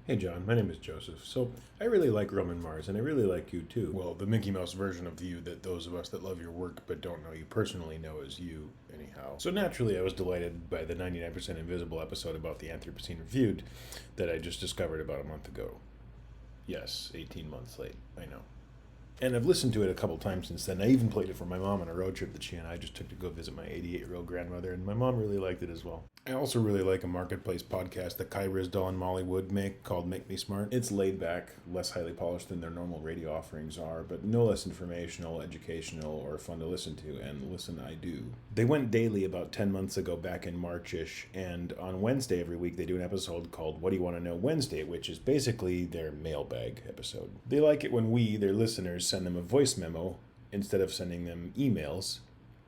Hey John, my name is Joseph. So I really like Roman Mars, and I really like you too. Well, the Mickey Mouse version of you that those of us that love your work but don't know you personally know as you, anyhow. So naturally, I was delighted by the 99% Invisible episode about the Anthropocene Reviewed that I just discovered about a month ago. Yes, 18 months late, I know. And I've listened to it a couple times since then. I even played it for my mom on a road trip that she and I just took to go visit my 88-year-old grandmother, and my mom really liked it as well. I also really like a marketplace podcast that Kai Risdall and Molly Wood make called Make Me Smart. It's laid back, less highly polished than their normal radio offerings are, but no less informational, educational, or fun to listen to, and listen I do. They went daily about 10 months ago back in March-ish, and on Wednesday every week they do an episode called What Do You Want to Know Wednesday, which is basically their mailbag episode. They like it when we, their listeners, send them a voice memo instead of sending them emails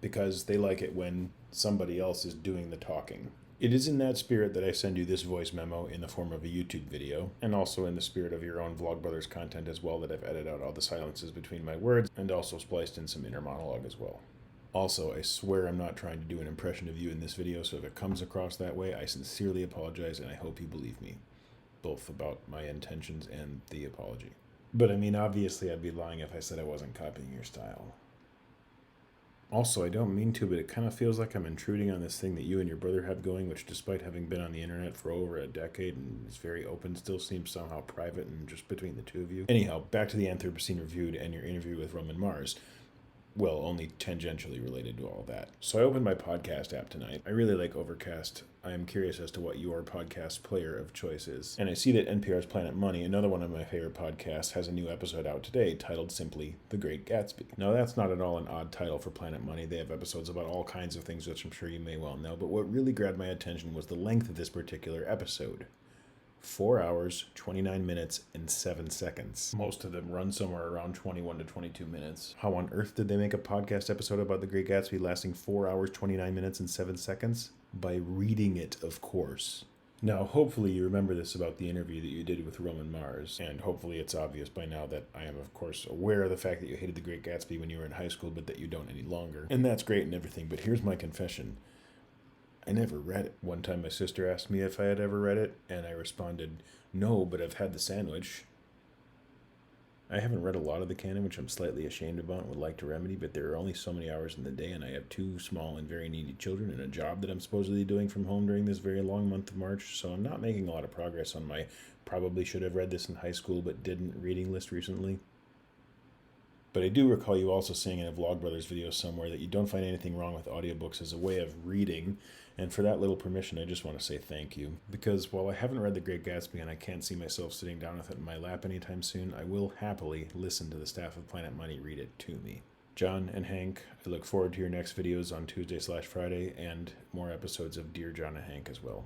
because they like it when somebody else is doing the talking. It is in that spirit that I send you this voice memo in the form of a YouTube video, and also in the spirit of your own Vlogbrothers content as well, that I've edited out all the silences between my words and also spliced in some inner monologue as well. Also, I swear I'm not trying to do an impression of you in this video, so if it comes across that way, I sincerely apologize and I hope you believe me, both about my intentions and the apology. But I mean, obviously I'd be lying if I said I wasn't copying your style. Also, I don't mean to, but it kind of feels like I'm intruding on this thing that you and your brother have going, which, despite having been on the internet for over a decade and is very open, still seems somehow private and just between the two of you. Anyhow, back to the Anthropocene Reviewed and your interview with Roman Mars. Well, only tangentially related to all that. So I opened my podcast app tonight. I really like Overcast. I am curious as to what your podcast player of choice is. And I see that NPR's Planet Money, another one of my favorite podcasts, has a new episode out today titled simply The Great Gatsby. Now, that's not at all an odd title for Planet Money. They have episodes about all kinds of things, which I'm sure you may well know. But what really grabbed my attention was the length of this particular episode. 4 hours, 29 minutes, and 7 seconds. Most of them run somewhere around 21 to 22 minutes. How on earth did they make a podcast episode about The Great Gatsby lasting 4 hours, 29 minutes, and 7 seconds? By reading it, of course. Now, hopefully you remember this about the interview that you did with Roman Mars, and hopefully it's obvious by now that I am, of course, aware of the fact that you hated The Great Gatsby when you were in high school, but that you don't any longer. And that's great and everything, but here's my confession. I never read it. One time my sister asked me if I had ever read it, and I responded, no, but I've had the sandwich. I haven't read a lot of the canon, which I'm slightly ashamed about and would like to remedy, but there are only so many hours in the day, and I have two small and very needy children and a job that I'm supposedly doing from home during this very long month of March, so I'm not making a lot of progress on my probably should have read this in high school but didn't reading list recently. But I do recall you also saying in a Vlogbrothers video somewhere that you don't find anything wrong with audiobooks as a way of reading, and for that little permission, I just want to say thank you. Because while I haven't read The Great Gatsby and I can't see myself sitting down with it in my lap anytime soon, I will happily listen to the staff of Planet Money read it to me. John and Hank, I look forward to your next videos on Tuesday/Friday and more episodes of Dear John and Hank as well.